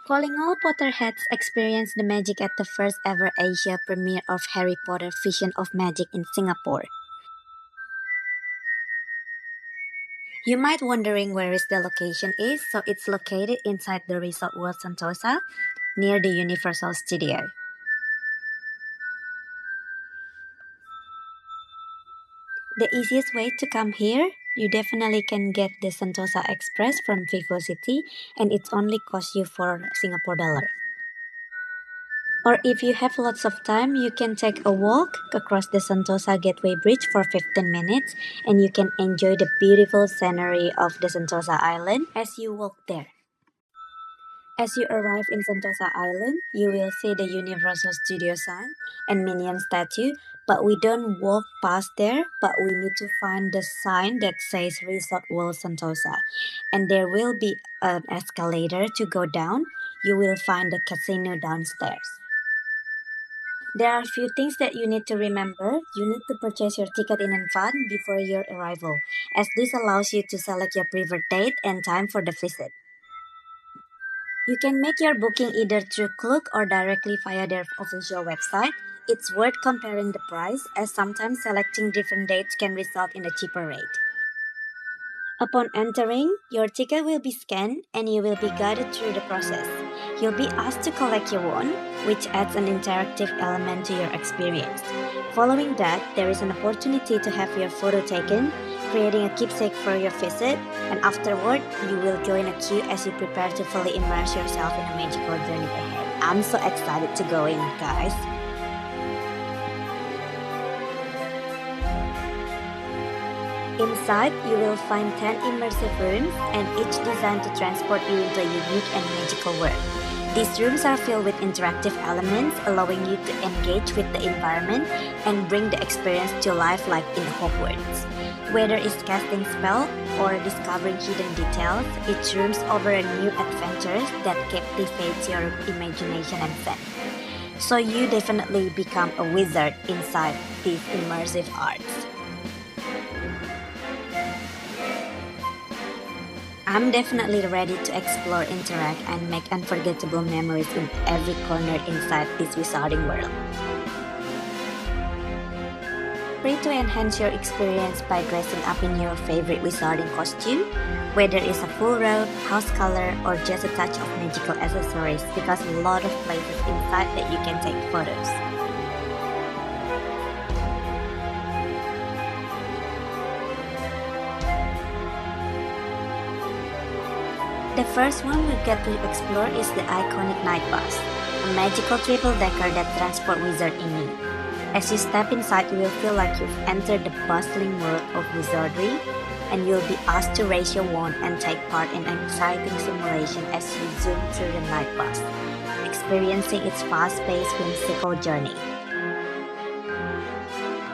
Calling all Potterheads experience the magic at the first ever Asia premiere of Harry Potter Vision of Magic in Singapore. You might wondering where is the location is, so it's located inside the Resort World Sentosa near the Universal Studio. The easiest way to come here, you definitely can get the Sentosa Express from Vivo City and it only costs you 4 Singapore dollar. Or if you have lots of time, you can take a walk across the Sentosa Gateway Bridge for 15 minutes and you can enjoy the beautiful scenery of the Sentosa Island as you walk there. As you arrive in Sentosa Island, you will see the Universal Studio sign and Minion statue, but we don't walk past there, but we need to find the sign that says Resort World Sentosa. And there will be an escalator to go down. You will find the casino downstairs. There are a few things that you need to remember. You need to purchase your ticket in advance before your arrival, as this allows you to select your preferred date and time for the visit. You can make your booking either through Klook or directly via their official website. It's worth comparing the price, as sometimes selecting different dates can result in a cheaper rate. Upon entering, your ticket will be scanned and you will be guided through the process. You'll be asked to collect your wand, which adds an interactive element to your experience. Following that, there is an opportunity to have your photo taken, creating a keepsake for your visit, and afterward, you will join a queue as you prepare to fully immerse yourself in a magical journey ahead. I'm so excited to go in, guys. Inside, you will find 10 immersive rooms and each designed to transport you into a unique and magical world. These rooms are filled with interactive elements, allowing you to engage with the environment and bring the experience to life like in Hogwarts. Whether it's casting spell or discovering hidden details, each rooms offer new adventures that captivate your imagination and fun. So you definitely become a wizard inside these immersive arts. I'm definitely ready to explore, interact, and make unforgettable memories in every corner inside this wizarding world. Free to enhance your experience by dressing up in your favorite wizarding costume, whether it's a full robe, house color, or just a touch of magical accessories, because a lot of places inside that you can take photos. The first one we get to explore is the iconic Night Bus, a magical triple-decker that transports wizard in you. As you step inside, you will feel like you've entered the bustling world of wizardry, and you'll be asked to raise your wand and take part in an exciting simulation as you zoom through the Night Bus, experiencing its fast-paced, whimsical journey.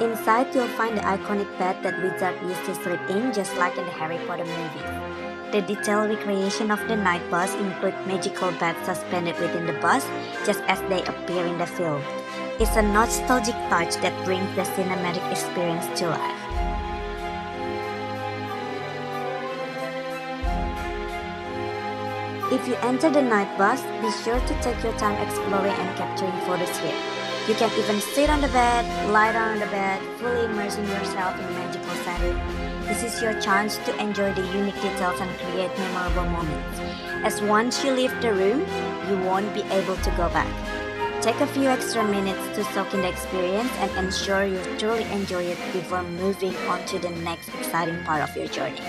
Inside, you'll find the iconic bed that wizards used to sleep in, just like in the Harry Potter movies. The detailed recreation of the night bus include magical beds suspended within the bus, just as they appear in the film. It's a nostalgic touch that brings the cinematic experience to life. If you enter the night bus, be sure to take your time exploring and capturing photos here. You can even sit on the bed, lie down on the bed, fully immersing yourself in a magical setting. This is your chance to enjoy the unique details and create memorable moments, as once you leave the room, you won't be able to go back. Take a few extra minutes to soak in the experience and ensure you truly enjoy it before moving on to the next exciting part of your journey.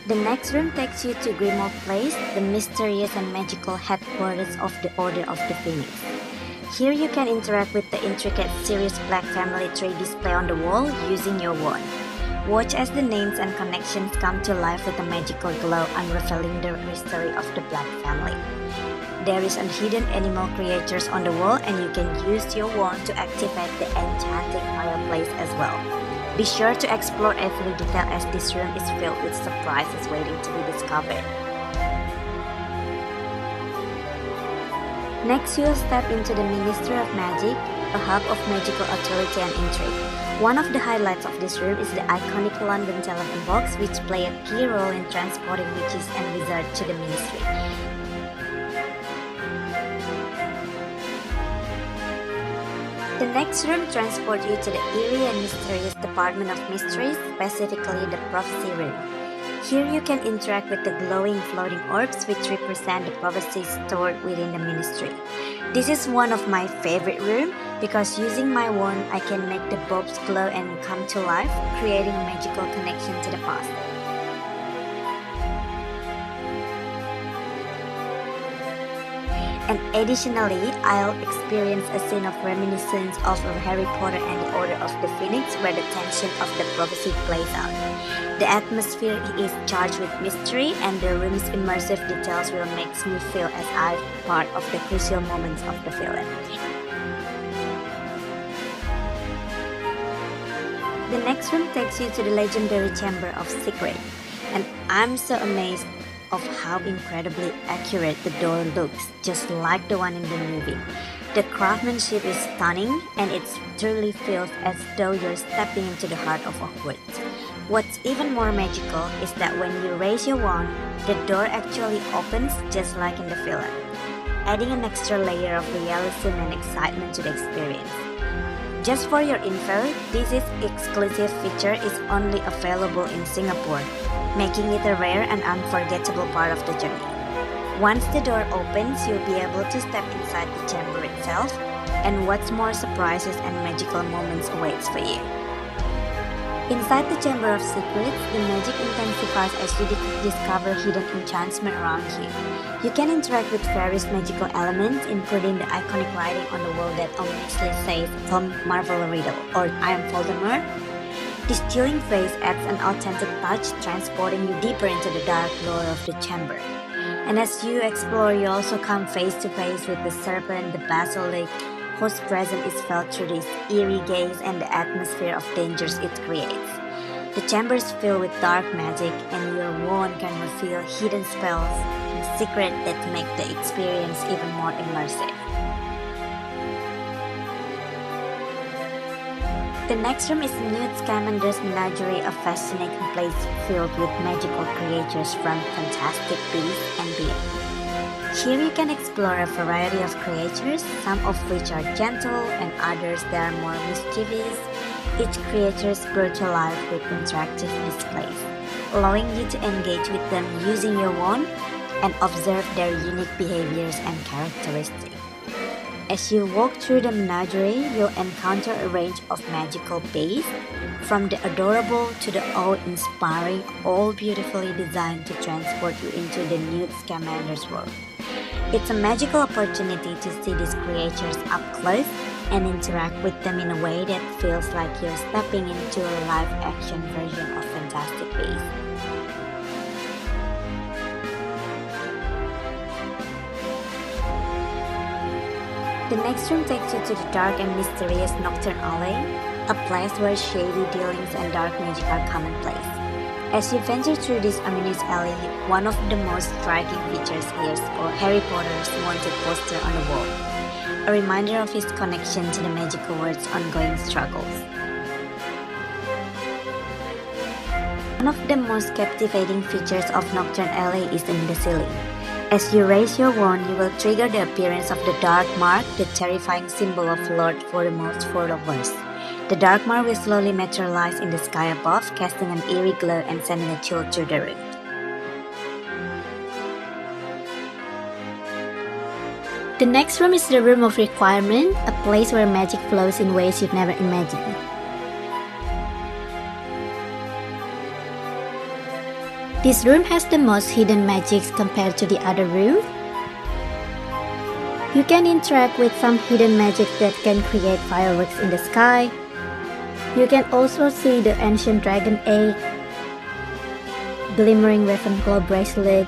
The next room takes you to Grimmauld Place, the mysterious and magical headquarters of the Order of the Phoenix. Here you can interact with the intricate Sirius Black family tree display on the wall using your wand. Watch as the names and connections come to life with a magical glow unraveling the mystery of the Black family. There is a hidden animal creatures on the wall and you can use your wand to activate the enchanting fireplace as well. Be sure to explore every detail as this room is filled with surprises waiting to be discovered. Next, you'll step into the Ministry of Magic, a hub of magical authority and intrigue. One of the highlights of this room is the iconic London telephone box, which play a key role in transporting witches and wizards to the Ministry. The next room transports you to the eerie and mysterious Department of Mysteries, specifically the Prophecy Room. Here you can interact with the glowing floating orbs, which represent the prophecies stored within the Ministry. This is one of my favorite rooms because using my wand, I can make the bulbs glow and come to life, creating a magical connection to the past. And additionally, I'll experience a scene of reminiscence of Harry Potter and the Order of the Phoenix, where the tension of the prophecy plays out. The atmosphere is charged with mystery, and the room's immersive details will make me feel as I'm part of the crucial moments of the film. The next room takes you to the legendary Chamber of Secrets, and I'm so amazed of how incredibly accurate the door looks, just like the one in the movie. The craftsmanship is stunning, and it truly feels as though you're stepping into the heart of Hogwarts. What's even more magical is that when you raise your wand, the door actually opens just like in the film, adding an extra layer of realism and excitement to the experience. Just for your info, this exclusive feature is only available in Singapore, making it a rare and unforgettable part of the journey. Once the door opens, you'll be able to step inside the chamber itself, and what's more, surprises and magical moments awaits for you. Inside the Chamber of Secrets, the magic intensifies as you discover hidden enchantments around you. You can interact with various magical elements, including the iconic writing on the wall that ominously says, "Tom Marvel Riddle" or "I am Voldemort." This chilling phrase adds an authentic touch, transporting you deeper into the dark lore of the chamber. And as you explore, you also come face to face with the serpent, the basilisk, whose presence is felt through this eerie gaze and the atmosphere of dangers it creates. The chamber is filled with dark magic, and your wand can reveal hidden spells and secrets that make the experience even more immersive. The next room is Newt Scamander's Menagerie, a fascinating place filled with magical creatures from fantastic beasts and beyond. Here you can explore a variety of creatures, some of which are gentle and others that are more mischievous. Each creature is brought to life with interactive displays, allowing you to engage with them using your wand and observe their unique behaviors and characteristics. As you walk through the menagerie, you'll encounter a range of magical beasts, from the adorable to the awe-inspiring, all beautifully designed to transport you into the Newt Scamander's world. It's a magical opportunity to see these creatures up close and interact with them in a way that feels like you're stepping into a live-action version of Fantastic Beasts. The next room takes you to the dark and mysterious Knockturn Alley, a place where shady dealings and dark magic are commonplace. As you venture through this ominous alley, one of the most striking features here is Harry Potter's wanted poster on the wall, a reminder of his connection to the magical world's ongoing struggles. One of the most captivating features of Knockturn Alley is in the ceiling. As you raise your wand, you will trigger the appearance of the Dark Mark, the terrifying symbol of Lord Voldemort's followers. The Dark Mark will slowly materialize in the sky above, casting an eerie glow and sending a chill through the room. The next room is the Room of Requirement, a place where magic flows in ways you've never imagined. This room has the most hidden magics compared to the other rooms. You can interact with some hidden magic that can create fireworks in the sky. You can also see the ancient dragon egg, glimmering Ravenclaw bracelet,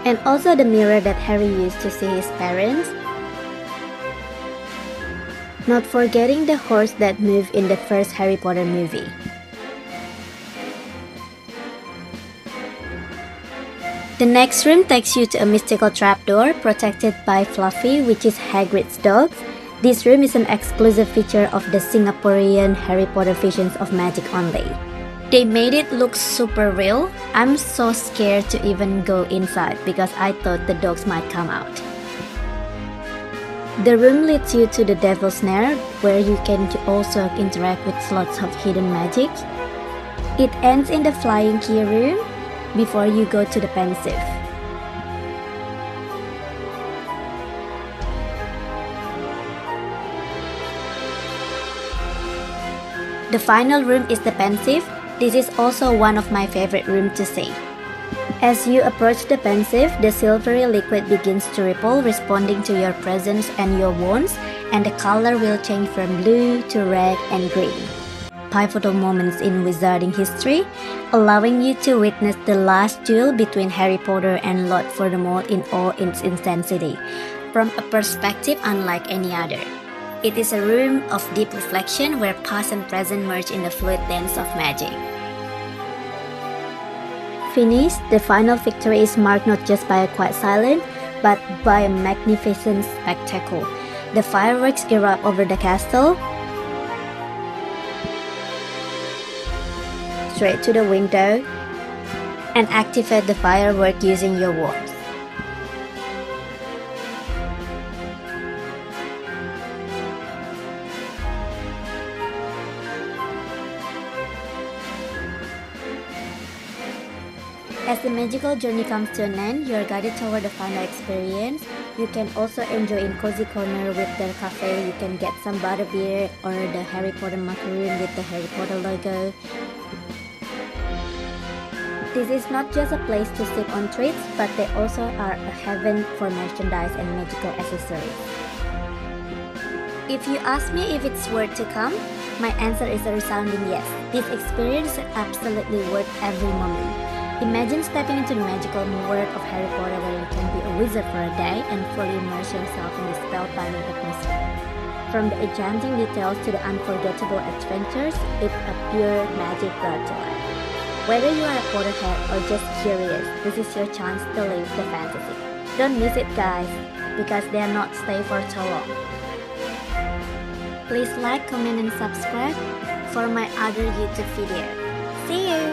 and also the mirror that Harry used to see his parents. Not forgetting the horse that moved in the first Harry Potter movie. The next room takes you to a mystical trapdoor protected by Fluffy, which is Hagrid's dog. This room is an exclusive feature of the Singaporean Harry Potter Visions of Magic only. They made it look super real. I'm so scared to even go inside because I thought the dogs might come out. The room leads you to the Devil's Snare, where you can also interact with lots of hidden magic. It ends in the Flying Key room before you go to the Pensieve. The final room is the Pensieve. This is also one of my favorite rooms to see. As you approach the Pensieve, the silvery liquid begins to ripple, responding to your presence and your wands, and the color will change from blue to red and green. Pivotal moments in wizarding history, allowing you to witness the last duel between Harry Potter and Lord Voldemort in all its intensity, from a perspective unlike any other. It is a room of deep reflection where past and present merge in the fluid dance of magic. Finished, the final victory is marked not just by a quiet silence, but by a magnificent spectacle. The fireworks erupt over the castle, straight to the window, and activate the firework using your wands. As the magical journey comes to an end, you are guided toward the final experience. You can also enjoy in cozy corner with the cafe. You can get some butterbeer or the Harry Potter macaroon with the Harry Potter logo. This is not just a place to sip on treats, but they also are a heaven for merchandise and magical accessories. If you ask me if it's worth to come, my answer is a resounding yes. This experience is absolutely worth every moment. Imagine stepping into the magical world of Harry Potter where you can be a wizard for a day and fully immerse yourself in the spellbinding atmosphere. From the enchanting details to the unforgettable adventures, it's a pure magic brought to life. Whether you are a Potterhead or just curious, this is your chance to live the fantasy. Don't miss it, guys, because they are not stay for so long. Please like, comment, and subscribe for my other YouTube video. See you!